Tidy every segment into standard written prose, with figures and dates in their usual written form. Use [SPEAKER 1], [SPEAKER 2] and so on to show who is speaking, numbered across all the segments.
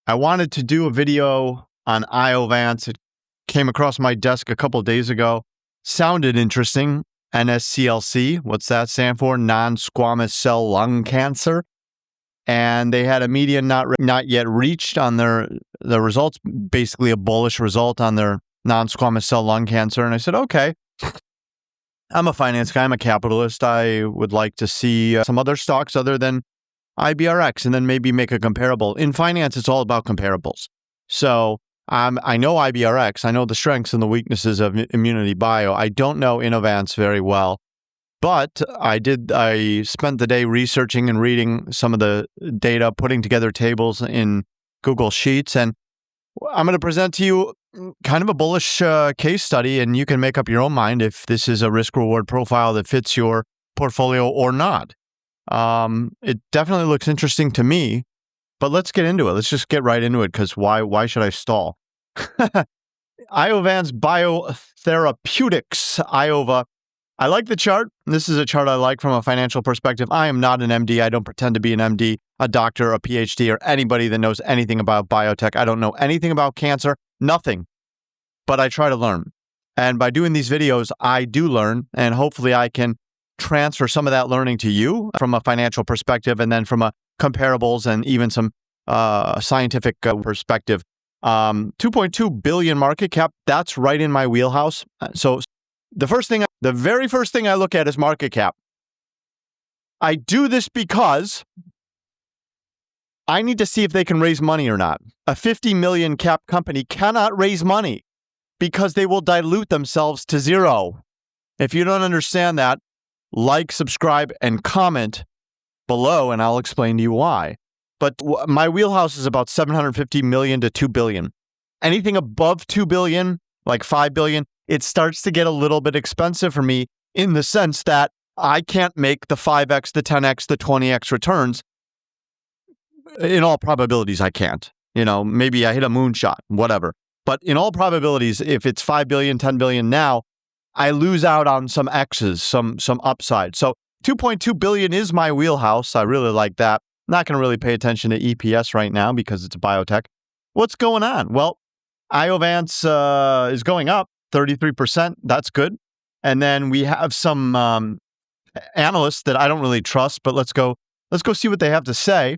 [SPEAKER 1] I wanted to do a video on Iovance. It came across my desk a couple of days ago. Sounded interesting. NSCLC, what's that stand for? Non-squamous cell lung cancer. And they had a median not yet reached on the results, basically a bullish result on their non-squamous cell lung cancer. And I said, okay, I'm a finance guy, I'm a capitalist. I would like to see some other stocks other than IBRX and then maybe make a comparable. In finance, it's all about comparables. So I know IBRX. I know the strengths and the weaknesses of Immunity Bio. I don't know Iovance very well, but I spent the day researching and reading some of the data, putting together tables in Google Sheets, and I'm going to present to you kind of a bullish case study, and you can make up your own mind if this is a risk-reward profile that fits your portfolio or not. It definitely looks interesting to me, but let's get into it. Let's just get right into it, because why should I stall? Iovance Biotherapeutics, IOVA. I like the chart. This is a chart I like from a financial perspective. I am not an MD. I don't pretend to be an MD, a doctor, a PhD, or anybody that knows anything about biotech. I don't know anything about cancer, nothing, but I try to learn. And by doing these videos, I do learn, and hopefully I can transfer some of that learning to you from a financial perspective, and then from a comparables and even some scientific perspective. 2.2 billion market cap, that's right in my wheelhouse. So the very first thing I look at is market cap. I do this because I need to see if they can raise money or not. A 50 million cap company cannot raise money because they will dilute themselves to zero. If you don't understand that, like, subscribe, and comment below, and I'll explain to you why. But my wheelhouse is about 750 million to 2 billion. Anything above 2 billion, like 5 billion, it starts to get a little bit expensive for me, in the sense that I can't make the 5x, the 10x, the 20x returns. In all probabilities, I can't. Maybe I hit a moonshot, whatever. But in all probabilities, if it's 5 billion, 10 billion now, I lose out on some X's, some upside. So 2.2 billion is my wheelhouse. I really like that. Not going to really pay attention to EPS right now because it's a biotech. What's going on? Well, Iovance is going up 33%. That's good. And then we have some analysts that I don't really trust, but let's go see what they have to say.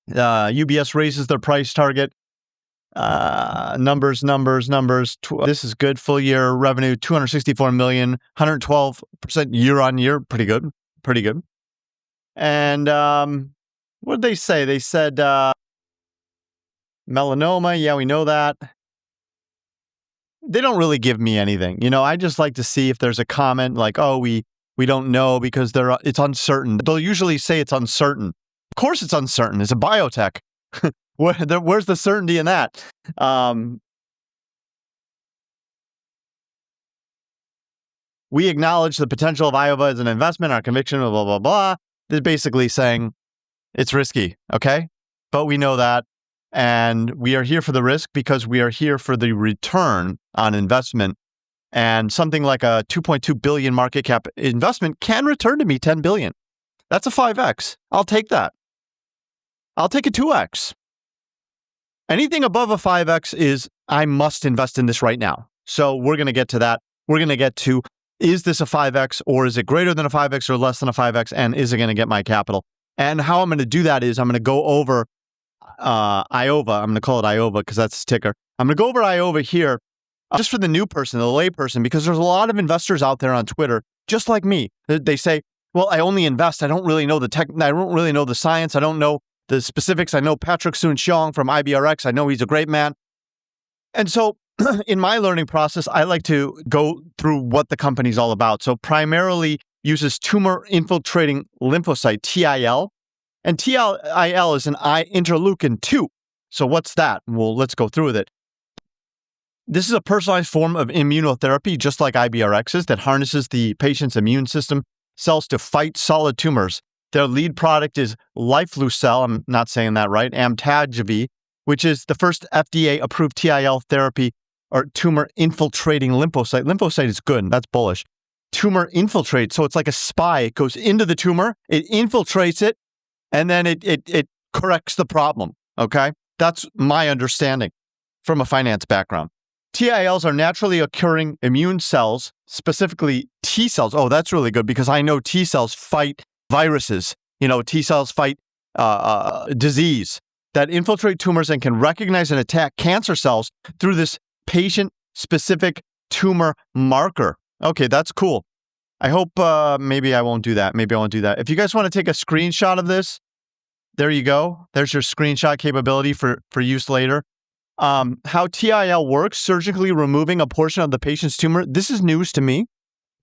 [SPEAKER 1] UBS raises their price target. Numbers. This is good. Full year revenue, 264 million, 112% year on year. Pretty good. And what did they say? They said melanoma. Yeah, we know that. They don't really give me anything. I just like to see if there's a comment like, oh, we don't know because it's uncertain. They'll usually say it's uncertain. Of course it's uncertain. It's a biotech. Where's the certainty in that? We acknowledge the potential of IOVA as an investment, our conviction, blah, blah, blah. They're basically saying it's risky, okay? But we know that, and we are here for the risk because we are here for the return on investment. And something like a 2.2 billion market cap investment can return to me 10 billion. That's a 5x. I'll take that. I'll take a 2x. Anything above a 5x is, I must invest in this right now. So we're going to get to that. We're going to get to, is this a 5x, or is it greater than a 5x or less than a 5x? And is it going to get my capital? And how I'm going to do that is I'm going to go over IOVA. I'm going to call it IOVA because that's the ticker. I'm going to go over IOVA here just for the new person, the lay person, because there's a lot of investors out there on Twitter, just like me. They say, well, I only invest. I don't really know the tech. I don't really know the science. I don't know the specifics. I know Patrick Soon-Shiong from IBRX. I know he's a great man. And so in my learning process, I like to go through what the company's all about. So primarily uses tumor infiltrating lymphocyte, TIL. And TIL is an interleukin 2. So what's that? Well, let's go through with it. This is a personalized form of immunotherapy, just like IBRX's, that harnesses the patient's immune system cells to fight solid tumors. Their lead product is lifileucel, I'm not saying that right, Amtagvi, which is the first FDA-approved TIL therapy, or tumor infiltrating lymphocyte. Lymphocyte is good, that's bullish. Tumor infiltrates, so it's like a spy. It goes into the tumor, it infiltrates it, and then it corrects the problem, okay? That's my understanding from a finance background. TILs are naturally occurring immune cells, specifically T cells. Oh, that's really good because I know T cells fight viruses. T cells fight disease that infiltrate tumors and can recognize and attack cancer cells through this patient-specific tumor marker. Okay, that's cool. I hope maybe I won't do that. Maybe I won't do that. If you guys want to take a screenshot of this, there you go. There's your screenshot capability for use later. How TIL works, surgically removing a portion of the patient's tumor. This is news to me.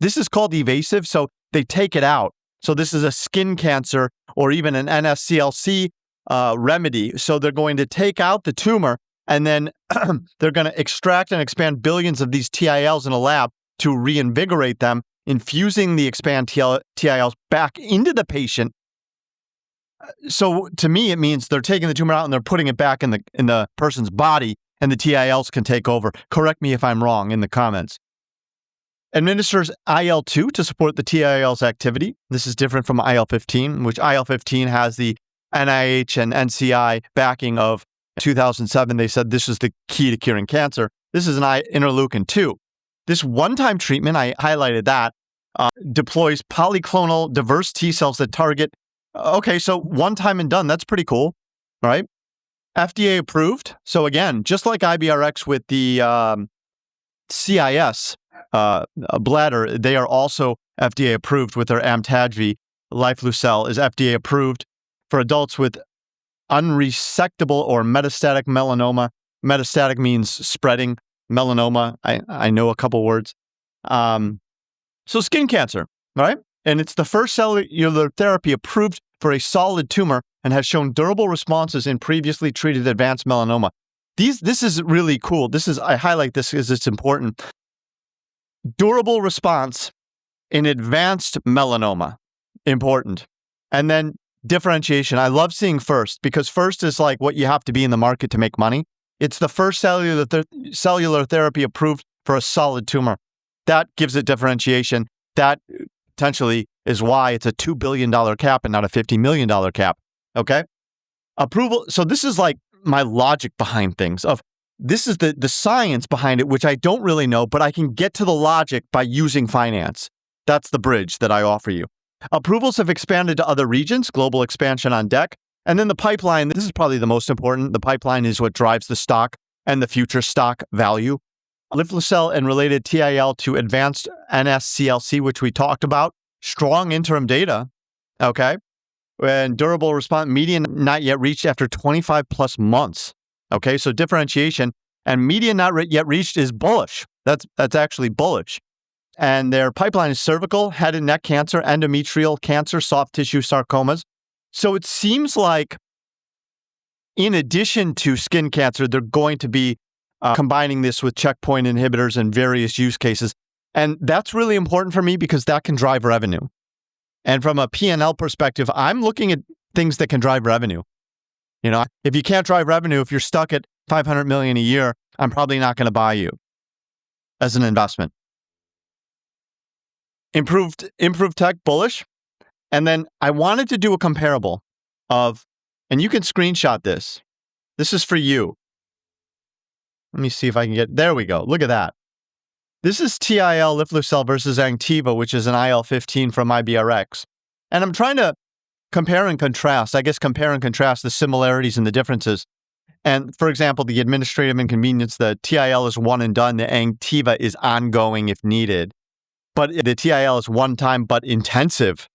[SPEAKER 1] This is called evasive, so they take it out. So this is a skin cancer or even an NSCLC remedy. So they're going to take out the tumor and then they're going to extract and expand billions of these TILs in a lab to reinvigorate them, infusing the expand TILs back into the patient. So to me, it means they're taking the tumor out and they're putting it back in the person's body, and the TILs can take over. Correct me if I'm wrong in the comments. Administers IL-2 to support the TIL's activity. This is different from IL-15, which IL-15 has the NIH and NCI backing of 2007. They said this is the key to curing cancer. This is an interleukin-2. This one-time treatment, I highlighted that, deploys polyclonal diverse T cells that target. Okay, so one time and done. That's pretty cool, right? FDA approved. So again, just like IBRX with the CIS bladder, they are also FDA approved with their Amtagvi. Lifileucel is FDA approved for adults with unresectable or metastatic melanoma. Metastatic means spreading. Melanoma, I know a couple words. So skin cancer, right? And it's the first cellular therapy approved for a solid tumor and has shown durable responses in previously treated advanced melanoma. This is really cool. I highlight this because it's important. Durable response in advanced melanoma, important. And then differentiation. I love seeing first because first is like what you have to be in the market to make money. It's the first cellular therapy approved for a solid tumor. That gives it differentiation. That potentially is why it's a $2 billion cap and not a $50 million cap. Okay? Approval. So this is like my logic behind things. This is the science behind it, which I don't really know, but I can get to the logic by using finance. That's the bridge that I offer you. Approvals have expanded to other regions, global expansion on deck. And then the pipeline, this is probably the most important. The pipeline is what drives the stock and the future stock value. Lifileucel and related TIL to advanced NSCLC, which we talked about. Strong interim data, okay? And durable response, median not yet reached after 25 plus months. Okay, so differentiation and median not yet reached is bullish. That's actually bullish. And their pipeline is cervical, head and neck cancer, endometrial cancer, soft tissue sarcomas. So it seems like in addition to skin cancer, they're going to be combining this with checkpoint inhibitors and various use cases. And that's really important for me because that can drive revenue. And from a P&L perspective, I'm looking at things that can drive revenue. You know, if you can't drive revenue, if you're stuck at $500 million a year, I'm probably not going to buy you as an investment. Improved tech, bullish. And then I wanted to do a comparable of, and you can screenshot this. This is for you. Let me see if I can get, there we go. Look at that. This is TIL lifileucel versus Amtagvi, which is an IL-15 from IBRX. And I'm trying to compare and contrast the similarities and the differences. And for example, the administrative inconvenience, the TIL is one and done. The Amtagvi is ongoing if needed. But the TIL is one time but intensive,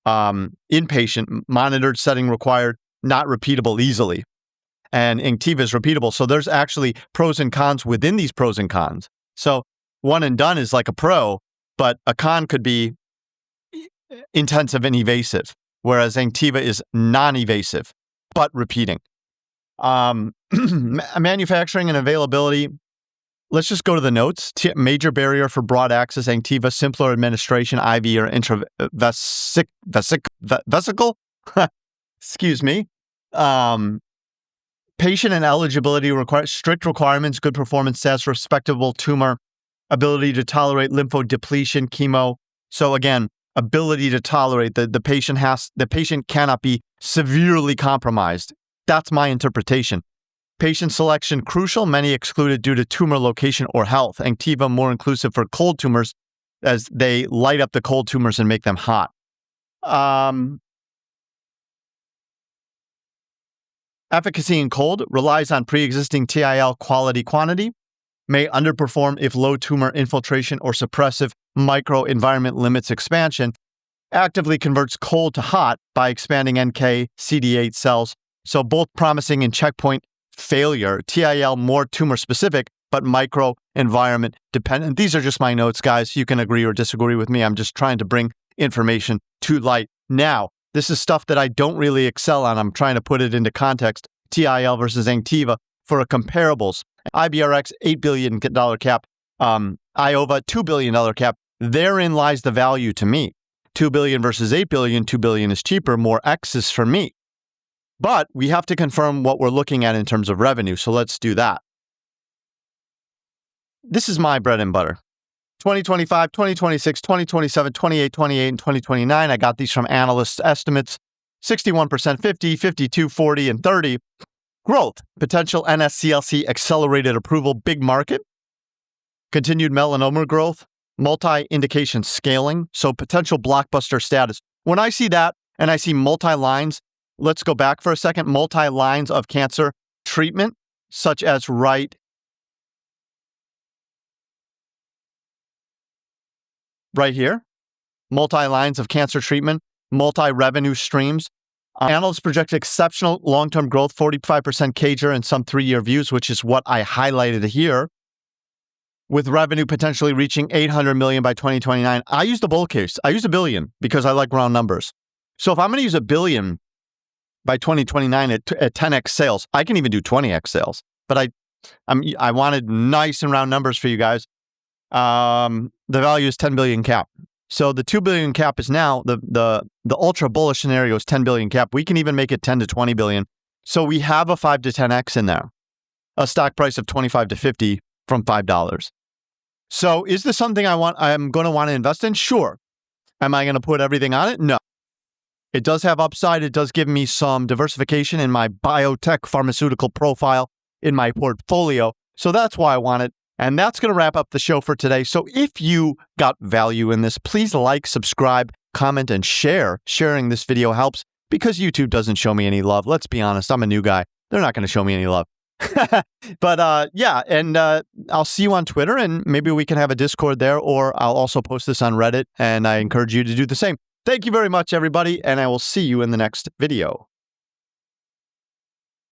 [SPEAKER 1] inpatient, monitored setting required, not repeatable easily. And Amtagvi is repeatable. So there's actually pros and cons within these pros and cons. So one and done is like a pro, but a con could be intensive and evasive, whereas Amtagvi is non-evasive, but repeating. Manufacturing and availability. Let's just go to the notes. Major barrier for broad access, Amtagvi, simpler administration, IV or intravesical. Excuse me. Patient and eligibility strict requirements, good performance status, respectable tumor, ability to tolerate lymphodepletion, chemo. So again, ability to tolerate the patient cannot be severely compromised. That's my interpretation. Patient selection crucial, many excluded due to tumor location or health. Amtagvi more inclusive for cold tumors as they light up the cold tumors and make them hot. Efficacy in cold relies on pre-existing TIL quality quantity, may underperform if low tumor infiltration or suppressive microenvironment limits expansion, actively converts cold to hot by expanding NK CD8 cells. So both promising in checkpoint failure, TIL more tumor specific, but microenvironment dependent. These are just my notes, guys. You can agree or disagree with me. I'm just trying to bring information to light. Now, this is stuff that I don't really excel on. I'm trying to put it into context. TIL versus Amtagvi for comparables. IBRX, $8 billion cap. IOVA, $2 billion cap. Therein lies the value to me. $2 billion versus $8 billion. $2 billion is cheaper. More X's for me. But we have to confirm what we're looking at in terms of revenue. So let's do that. This is my bread and butter. 2025, 2026, 2027, 28, 28, and 2029. I got these from analysts' estimates. 61%, 50, 52, 40, and 30. Growth. Potential NSCLC accelerated approval, big market. Continued melanoma growth. Multi-indication scaling. So potential blockbuster status. When I see that and I see multi-lines, let's go back for a second. Multi-lines of cancer treatment, such as right here, multi-lines of cancer treatment, multi-revenue streams. Analysts project exceptional long-term growth, 45% CAGR in some 3-year views, which is what I highlighted here, with revenue potentially reaching $800 million by 2029. I use the bull case. I use $1 billion because I like round numbers. So if I'm going to use $1 billion by 2029 at 10x sales, I can even do 20x sales. But I wanted nice and round numbers for you guys. The value is 10 billion cap. So the 2 billion cap is now the ultra bullish scenario is 10 billion cap. We can even make it 10 to 20 billion. So we have a 5 to 10x in there. A stock price of 25 to 50 from $5. So is this something I'm going to want to invest in? Sure. Am I going to put everything on it? No. It does have upside. It does give me some diversification in my biotech pharmaceutical profile in my portfolio. So that's why I want it. And that's going to wrap up the show for today. So if you got value in this, please like, subscribe, comment, and share. Sharing this video helps because YouTube doesn't show me any love. Let's be honest. I'm a new guy. They're not going to show me any love. But yeah, and I'll see you on Twitter, and maybe we can have a Discord there, or I'll also post this on Reddit, and I encourage you to do the same. Thank you very much, everybody, and I will see you in the next video.